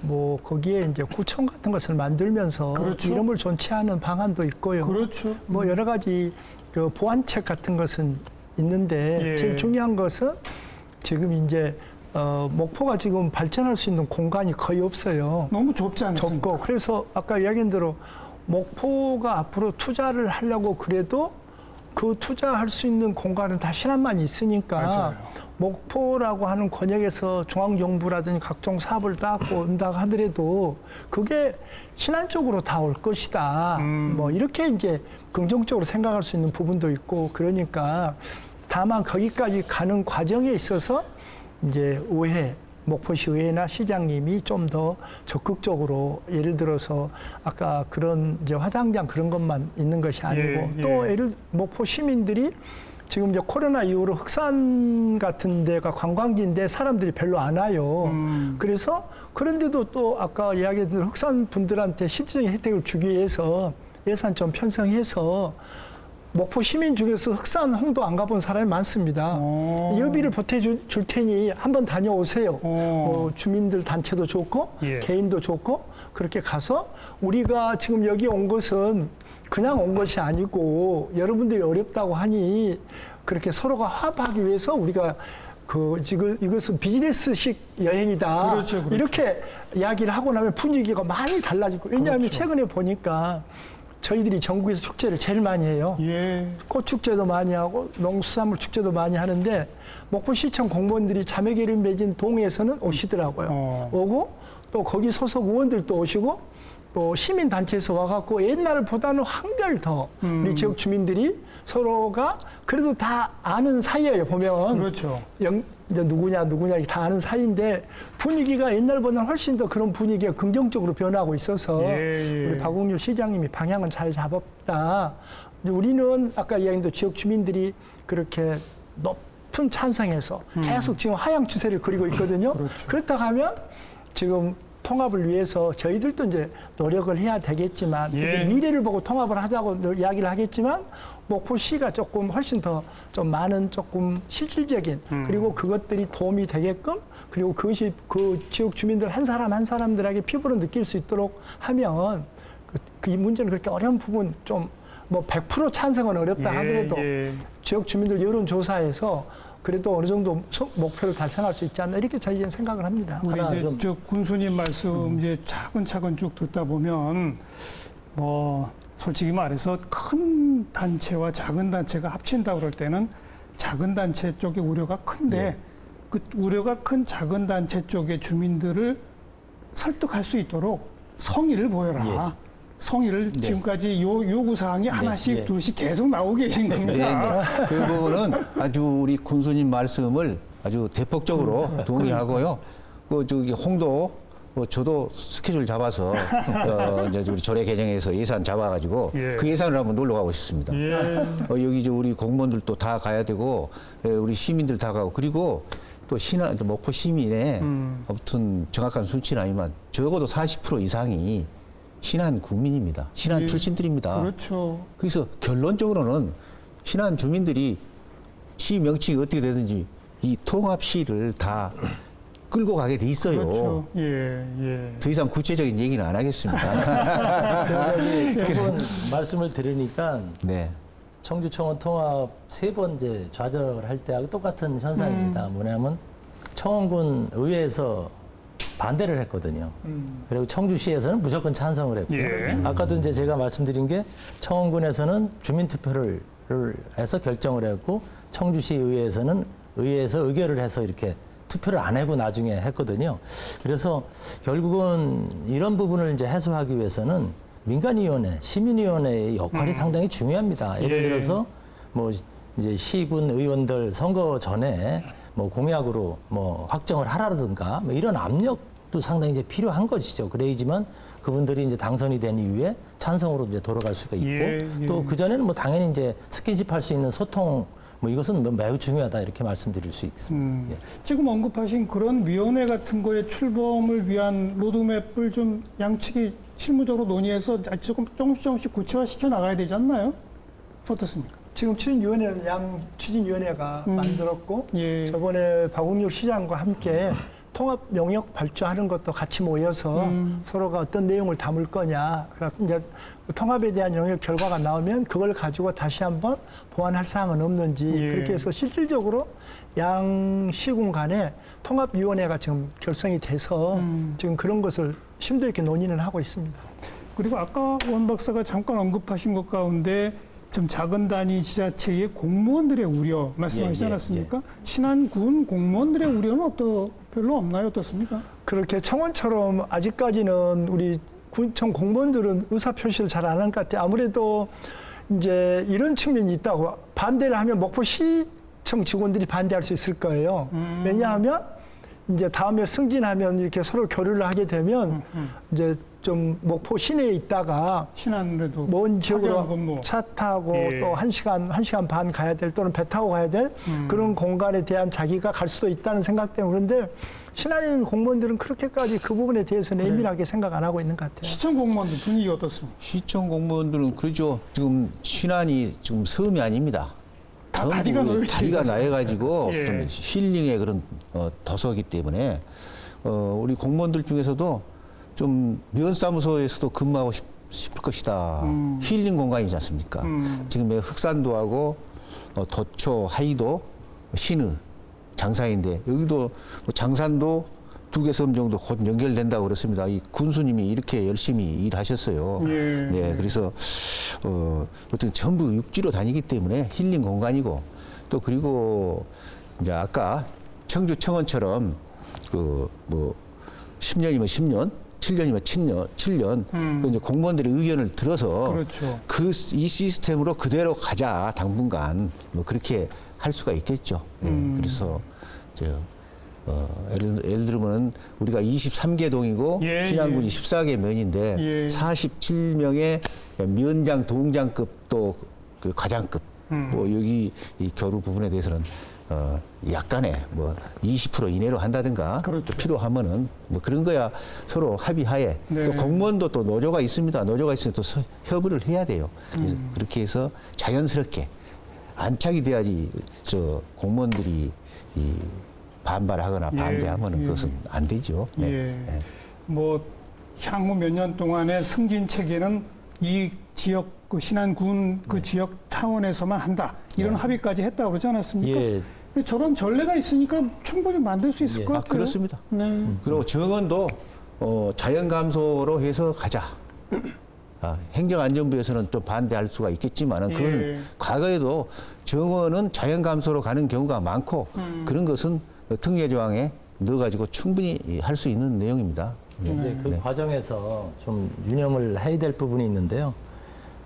뭐 거기에 이제 구청 같은 것을 만들면서 그렇죠. 이름을 존치하는 방안도 있고요. 그렇죠. 뭐 여러 가지 그 보완책 같은 것은 있는데 예. 제일 중요한 것은 지금 이제 목포가 지금 발전할 수 있는 공간이 거의 없어요. 너무 좁지 않습니까? 좁고 그래서 아까 이야기한 대로 목포가 앞으로 투자를 하려고 그래도 그 투자할 수 있는 공간은 다 신안만 있으니까 맞아요. 목포라고 하는 권역에서 중앙정부라든지 각종 사업을 따고 온다고 하더라도 그게 신안 쪽으로 다 올 것이다. 뭐 이렇게 이제 긍정적으로 생각할 수 있는 부분도 있고 그러니까 다만 거기까지 가는 과정에 있어서 이제 의회, 목포시 의회나 시장님이 좀 더 적극적으로 예를 들어서 아까 그런 이제 화장장 그런 것만 있는 것이 아니고 예. 또 목포 시민들이 지금 이제 코로나 이후로 흑산 같은 데가 관광지인데 사람들이 별로 안 와요. 그래서 그런데도 또 아까 이야기했던 흑산 분들한테 실질적인 혜택을 주기 위해서 예산 좀 편성해서 목포 시민 중에서 흑산 홍도 안 가본 사람이 많습니다. 여비를 보태줄 테니 한번 다녀오세요. 주민들 단체도 좋고 예. 개인도 좋고 그렇게 가서 우리가 지금 여기 온 것은 그냥 온 것이 아니고 여러분들이 어렵다고 하니 그렇게 서로가 화합하기 위해서 우리가 지금 이것은 비즈니스식 여행이다. 그렇죠, 그렇죠. 이렇게 이야기를 하고 나면 분위기가 많이 달라지고 왜냐하면 그렇죠. 최근에 보니까 저희들이 전국에서 축제를 제일 많이 해요. 예. 꽃축제도 많이 하고 농수산물 축제도 많이 하는데 목포시청 공무원들이 자매결연 맺은 동에서는 오시더라고요. 오고 또 거기 소속 의원들도 오시고 또 시민단체에서 와갖고 옛날보다는 한결 더 우리 지역 주민들이 서로가 그래도 다 아는 사이예요, 보면. 그렇죠. 이제 누구냐 다 아는 사이인데 분위기가 옛날보다는 훨씬 더 그런 분위기가 긍정적으로 변하고 있어서 예. 우리 박홍률 시장님이 방향은 잘 잡았다. 우리는 아까 이야기한 대로 지역 주민들이 그렇게 높은 찬성에서 계속 지금 하향 추세를 그리고 있거든요. 그렇죠. 그렇다고 하면 지금 통합을 위해서 저희들도 이제 노력을 해야 되겠지만 예. 미래를 보고 통합을 하자고 이야기를 하겠지만 목포시가 조금 훨씬 더 좀 많은 조금 실질적인 그리고 그것들이 도움이 되게끔 그리고 그것이 그 지역 주민들 한 사람 한 사람들에게 피부로 느낄 수 있도록 하면 이 문제는 그렇게 어려운 부분 좀 뭐 100% 찬성은 어렵다 하더라도 지역 주민들 여론조사에서 그래도 어느 정도 목표를 달성할 수 있지 않나 이렇게 저희는 생각을 합니다. 우리 하나 이제 좀- 저 군수님 말씀 이제 차근차근 쭉 듣다 보면 뭐 솔직히 말해서 큰 단체와 작은 단체가 합친다 그럴 때는 작은 단체 쪽의 우려가 큰데 그 우려가 큰 작은 단체 쪽의 주민들을 설득할 수 있도록 성의를 보여라. 성의를 지금까지 요구 사항이 하나씩 네. 둘씩 계속 나오고 계신 겁니다. 그 부분은 아주 우리 군수님 말씀을 아주 대폭적으로 동의하고요. 그 저기 홍도 저도 스케줄 잡아서 이제 우리 조례 개정에서 예산 잡아가지고 예. 그 예산을 한번 놀러 가고 싶습니다. 예. 여기 저 우리 공무원들도 다 가야 되고 우리 시민들 다 가고 그리고 또 목포 시민의 아무튼 정확한 수치는 아니지만 적어도 40% 이상이 신안 국민입니다. 신안 예. 출신들입니다. 그렇죠. 그래서 결론적으로는 신안 주민들이 시 명칭이 어떻게 되든지 이 통합시를 다 끌고 가게 돼 있어요. 그렇죠. 예. 더 이상 구체적인 얘기는 안 하겠습니다. 두분 말씀을 들으니까 네. 청주청원 통합 세 번째 좌절할 때하고 똑같은 현상입니다. 뭐냐면 청원군 의회에서 반대를 했거든요. 그리고 청주시에서는 무조건 찬성을 했고요. 예. 아까도 이제 제가 말씀드린 게 청원군에서는 주민투표를 해서 결정을 했고 청주시 의회에서는 의회에서 의결을 해서 이렇게 투표를 안 하고 나중에 했거든요. 그래서 결국은 이런 부분을 이제 해소하기 위해서는 민간위원회, 시민위원회의 역할이 상당히 중요합니다. 예를 예. 들어서 뭐 이제 시군 의원들 선거 전에 뭐 공약으로 뭐 확정을 하라든가 뭐 이런 압력도 상당히 이제 필요한 것이죠. 그래야지만 그분들이 이제 당선이 된 이후에 찬성으로 이제 돌아갈 수가 있고 예. 또 그전에는 뭐 당연히 이제 스킨십 할 수 있는 소통 뭐 이것은 매우 중요하다 이렇게 말씀드릴 수 있습니다. 예. 지금 언급하신 그런 위원회 같은 거에 출범을 위한 로드맵을 좀 양측이 실무적으로 논의해서 조금씩 구체화시켜 나가야 되지 않나요? 어떻습니까? 지금 추진위원회는 추진위원회가 만들었고 예. 저번에 박홍률 시장과 함께 통합 용역 발주하는 것도 같이 모여서 서로가 어떤 내용을 담을 거냐. 그래서 이제 통합에 대한 용역 결과가 나오면 그걸 가지고 다시 한번 보완할 사항은 없는지 그렇게 해서 실질적으로 양 시군 간에 통합위원회가 지금 결성이 돼서 지금 그런 것을 심도 있게 논의는 하고 있습니다. 그리고 아까 원 박사가 잠깐 언급하신 것 가운데 좀 작은 단위 지자체의 공무원들의 우려 말씀하시지 않았습니까? 신안군 공무원들의 우려는 별로 없나요? 어떻습니까? 그렇게 청원처럼 아직까지는 우리 군청 공무원들은 의사 표시를 잘 안 한 것 같아요. 아무래도 이제 이런 측면이 있다고 반대를 하면 목포시청 직원들이 반대할 수 있을 거예요. 왜냐하면 이제 다음에 승진하면 이렇게 서로 교류를 하게 되면 이제 좀 목포 시내에 있다가 신안에도 먼 지역으로 근무. 차 타고 예. 또 1시간 반 가야 될 또는 배 타고 가야 될 그런 공간에 대한 자기가 갈 수도 있다는 생각 때문에 그런데 신안에 있는 공무원들은 그렇게까지 그 부분에 대해서는 예민하게 생각 안 하고 있는 것 같아요. 시청 공무원들 분위기 어떻습니까? 시청 공무원들은 그러죠. 지금 신안이 지금 섬이 아닙니다. 다 다리가 전부 놓여져 다리가 나해가지고 예. 좀 힐링의 그런 도서이기 때문에 우리 공무원들 중에서도 좀 면사무소에서도 근무하고 싶을 것이다. 힐링 공간이지 않습니까? 지금 흑산도하고 도초, 하이도, 신의, 장사인데 여기도 장산도 2개 섬 정도 곧 연결된다고 그랬습니다. 이 군수님이 이렇게 열심히 일하셨어요. 예. 네, 그래서 어떤 전부 육지로 다니기 때문에 힐링 공간이고 또 그리고 이제 아까 청주 청원처럼 그 뭐 10년이면 10년, 7년이면 7년, 그 이제 공무원들의 의견을 들어서 그렇죠. 이 시스템으로 그대로 가자 당분간 뭐 그렇게 할 수가 있겠죠. 네, 그래서 예를 들면 우리가 23개 동이고 예, 신안군이 예. 14개 면인데 예. 47명의 면장, 동장급 또 그 과장급 뭐 여기 이 교류 부분에 대해서는 약간의 뭐 20% 이내로 한다든가 그렇죠. 또 필요하면은 뭐 그런 거야 서로 합의하에 네. 또 공무원도 또 노조가 있습니다. 노조가 있으면 또 협의를 해야 돼요. 그래서 그렇게 해서 자연스럽게 안착이 돼야지 저 공무원들이 이 반발하거나 예, 반대하면은 예. 그것은 안 되죠. 네. 예. 네. 뭐 향후 몇 년 동안의 승진 체계는 이 지역 그 신안군 그 지역 차원에서만 한다. 이런 합의까지 했다고 그러지 않았습니까? 예. 저런 전례가 있으니까 충분히 만들 수 있을 예. 것 아, 같아요. 그렇습니다. 네. 그리고 정원도 자연 감소로 해서 가자. 행정안전부에서는 좀 반대할 수가 있겠지만은 그건 예. 과거에도 정원은 자연 감소로 가는 경우가 많고 그런 것은 특례조항에 넣어가지고 충분히 할 수 있는 내용입니다. 이제 그 네. 과정에서 좀 유념을 해야 될 부분이 있는데요.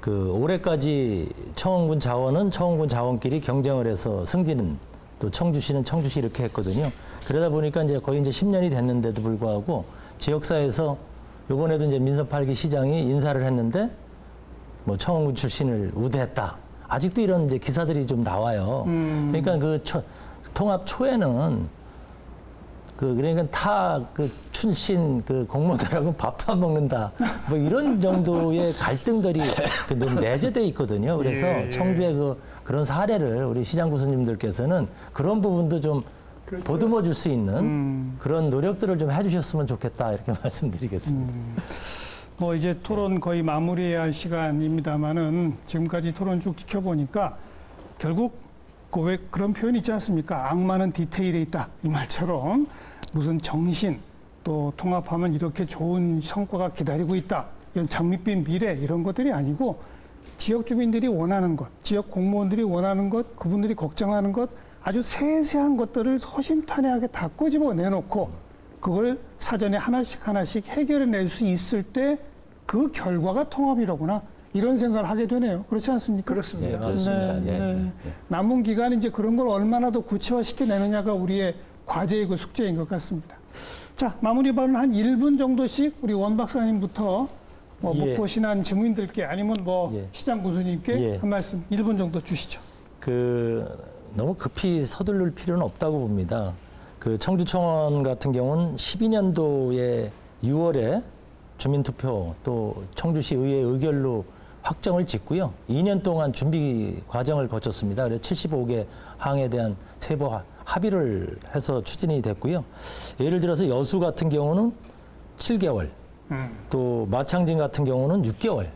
그 올해까지 청원군 자원은 청원군 자원끼리 경쟁을 해서 승진은 또 청주시는 청주시 이렇게 했거든요. 그러다 보니까 이제 거의 이제 10년이 됐는데도 불구하고 지역사회에서 이번에도 이제 민선 8기 시장이 인사를 했는데 뭐 청원군 출신을 우대했다. 아직도 이런 이제 기사들이 좀 나와요. 그러니까 그 통합 초에는 그러니까 다 그 출신 그 공무원들하고 밥도 안 먹는다. 뭐 이런 정도의 갈등들이 너무 내재돼 있거든요. 그래서 예, 예. 청주의 그런 사례를 우리 시장 구수님들께서는 그런 부분도 좀 보듬어 줄 수 있는 그런 노력들을 좀 해주셨으면 좋겠다 이렇게 말씀드리겠습니다. 뭐 이제 토론 거의 마무리해야 할 시간입니다만은 지금까지 토론 쭉 지켜보니까 결국 그 왜 그런 표현이 있지 않습니까? 악마는 디테일에 있다 이 말처럼 무슨 정신 또 통합하면 이렇게 좋은 성과가 기다리고 있다 이런 장밋빛 미래 이런 것들이 아니고 지역 주민들이 원하는 것, 지역 공무원들이 원하는 것, 그분들이 걱정하는 것 아주 세세한 것들을 허심탄회하게 다 꼬집어 내놓고 그걸 사전에 하나씩 해결해낼 수 있을 때 그 결과가 통합이로구나 이런 생각을 하게 되네요. 그렇지 않습니까? 그렇습니다. 네, 그렇습니다. 네. 남은 기간 이제 그런 걸 얼마나 더 구체화시켜 내느냐가 우리의 과제의 그 숙제인 것 같습니다. 자, 마무리 발언 한 1분 정도씩 우리 원 박사님부터 뭐 예. 목포 신안 주민들께 아니면 뭐 예. 시장 군수님께 예. 한 말씀 1분 정도 주시죠. 너무 급히 서두를 필요는 없다고 봅니다. 그 청주청원 같은 경우는 12년도에 6월에 주민투표 또 청주시 의회 의결로 확정을 짓고요. 2년 동안 준비 과정을 거쳤습니다. 그래서 75개 항에 대한 세부 합의를 해서 추진이 됐고요. 예를 들어서 여수 같은 경우는 7개월, 또 마창진 같은 경우는 6개월.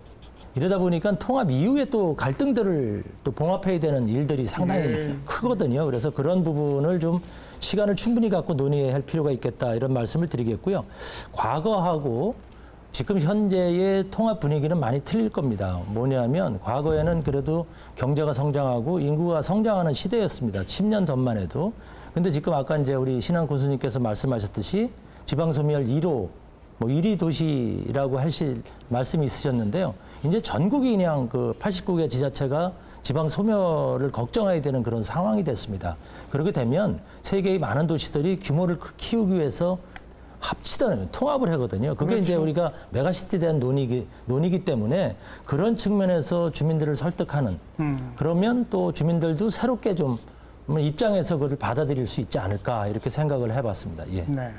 이러다 보니까 통합 이후에 또 갈등들을 또 봉합해야 되는 일들이 상당히 크거든요. 그래서 그런 부분을 좀 시간을 충분히 갖고 논의할 필요가 있겠다 이런 말씀을 드리겠고요. 과거하고 지금 현재의 통합 분위기는 많이 틀릴 겁니다. 뭐냐면 과거에는 그래도 경제가 성장하고 인구가 성장하는 시대였습니다. 10년 전만 해도. 근데 지금 아까 이제 우리 신한 군수님께서 말씀하셨듯이 지방소멸 1호, 뭐 1위 도시라고 하실 말씀이 있으셨는데요. 이제 전국이 그냥 그 89개 지자체가 지방 소멸을 걱정해야 되는 그런 상황이 됐습니다. 그렇게 되면 세계의 많은 도시들이 규모를 키우기 위해서 합치던 통합을 하거든요. 그게 그렇죠. 이제 우리가 메가시티에 대한 논의기 때문에 그런 측면에서 주민들을 설득하는 그러면 또 주민들도 새롭게 좀 입장에서 그걸 받아들일 수 있지 않을까 이렇게 생각을 해봤습니다. 예. 네.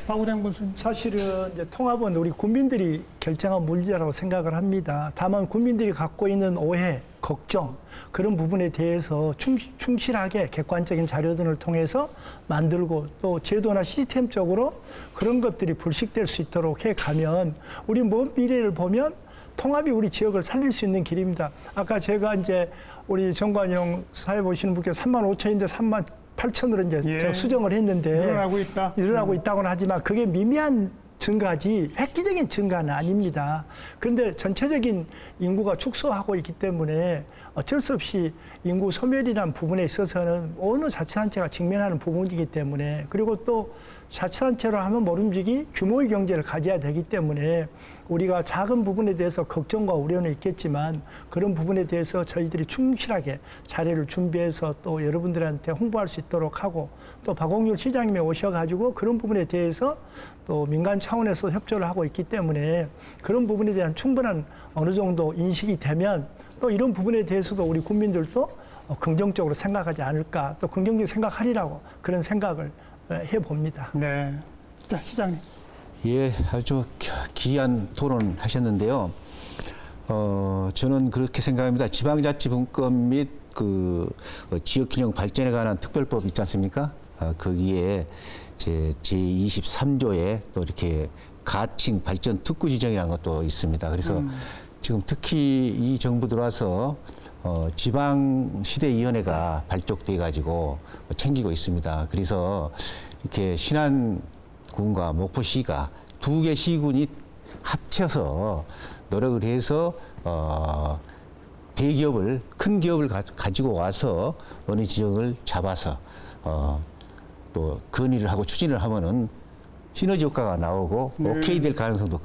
박우량 군수님. 사실은 이제 통합은 우리 국민들이 결정한 문제라고 생각을 합니다. 다만 국민들이 갖고 있는 오해, 걱정 그런 부분에 대해서 충실하게 객관적인 자료들을 통해서 만들고 또 제도나 시스템적으로 그런 것들이 불식될 수 있도록 해가면 우리 먼 미래를 보면 통합이 우리 지역을 살릴 수 있는 길입니다. 아까 제가 이제 우리 정관용 사회 보시는 분께서 35,000인데 38,000으로 이제 제가 수정을 했는데 늘어나고 있다고는 하지만 그게 미미한 증가지 획기적인 증가는 아닙니다. 그런데 전체적인 인구가 축소하고 있기 때문에 어쩔 수 없이 인구 소멸이라는 부분에 있어서는 어느 자치단체가 직면하는 부분이기 때문에 그리고 또 자치단체로 하면 모름지기 규모의 경제를 가져야 되기 때문에 우리가 작은 부분에 대해서 걱정과 우려는 있겠지만 그런 부분에 대해서 저희들이 충실하게 자료를 준비해서 또 여러분들한테 홍보할 수 있도록 하고 또 박홍률 시장님이 오셔가지고 그런 부분에 대해서 또 민간 차원에서 협조를 하고 있기 때문에 그런 부분에 대한 충분한 어느 정도 인식이 되면 또 이런 부분에 대해서도 우리 국민들도 긍정적으로 생각하지 않을까 또 긍정적으로 생각하리라고 그런 생각을 해봅니다. 네. 자, 시장님. 예, 아주 귀한 토론 하셨는데요. 저는 그렇게 생각합니다. 지방자치분권 및 그 지역균형 발전에 관한 특별법 있지 않습니까? 거기에 제23조에 또 이렇게 가칭 발전 특구 지정이라는 것도 있습니다. 그래서 지금 특히 이 정부 들어와서 지방시대위원회가 발족돼 가지고 챙기고 있습니다. 그래서 이렇게 신안군과 목포시가 두 개 시군이 합쳐서 노력을 해서 대기업을 큰 기업을 가지고 와서 어느 지역을 잡아서 또 건의를 하고 추진을 하면은 시너지 효과가 나오고 오케이 될 가능성도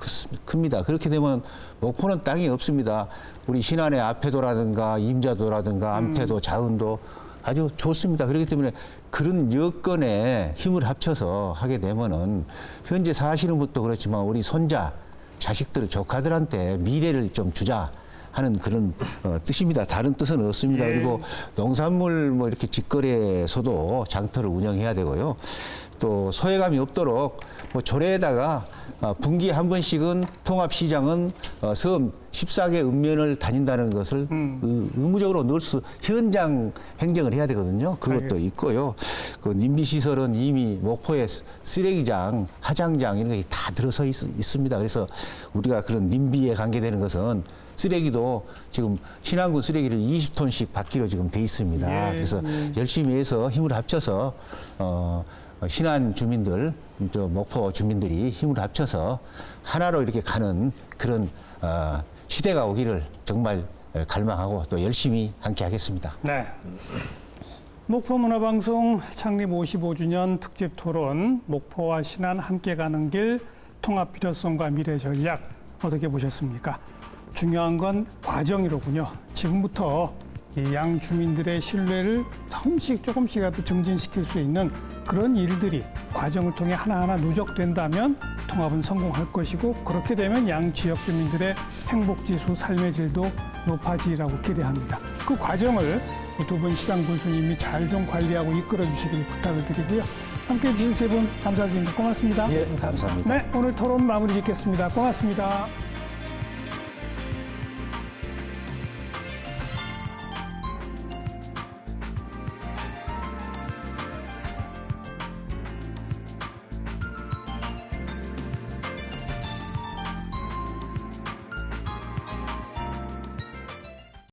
큽니다. 그렇게 되면 목포는 땅이 없습니다. 우리 신안의 앞에도라든가 임자도라든가 암태도 자은도 아주 좋습니다. 그렇기 때문에 그런 여건에 힘을 합쳐서 하게 되면은 현재 사시는 것도 그렇지만 우리 손자, 자식들, 조카들한테 미래를 좀 주자 하는 그런 뜻입니다. 다른 뜻은 없습니다. 그리고 농산물 뭐 이렇게 직거래소도 장터를 운영해야 되고요. 또 소외감이 없도록 뭐 조례에다가 분기에 한 번씩은 통합시장은 섬 14개 읍면을 다닌다는 것을 의무적으로 넣을 수 현장 행정을 해야 되거든요. 그것도 알겠습니다. 있고요. 그 님비시설은 이미 목포에 쓰레기장, 하장장 이런 것이 다 들어서 있습니다. 그래서 우리가 그런 님비에 관계되는 것은 쓰레기도 지금 신안군 쓰레기를 20톤씩 받기로 지금 돼 있습니다. 그래서 열심히 해서 힘을 합쳐서 신안 주민들, 저 목포 주민들이 힘을 합쳐서 하나로 이렇게 가는 그런 시대가 오기를 정말 갈망하고 또 열심히 함께 하겠습니다. 네. 목포문화방송 창립 55주년 특집 토론 목포와 신안 함께 가는 길 통합 필요성과 미래 전략 어떻게 보셨습니까? 중요한 건 과정이로군요. 지금부터 이 양 주민들의 신뢰를 조금씩이라도 증진시킬 수 있는 그런 일들이 과정을 통해 하나하나 누적된다면 통합은 성공할 것이고 그렇게 되면 양 지역 주민들의 행복지수, 삶의 질도 높아지리라고 기대합니다. 그 과정을 두 분 시장 군수님이 잘 좀 관리하고 이끌어 주시길 부탁을 드리고요. 함께해 주신 세 분 감사드립니다. 고맙습니다. 예, 감사합니다. 네, 오늘 토론 마무리 짓겠습니다. 고맙습니다.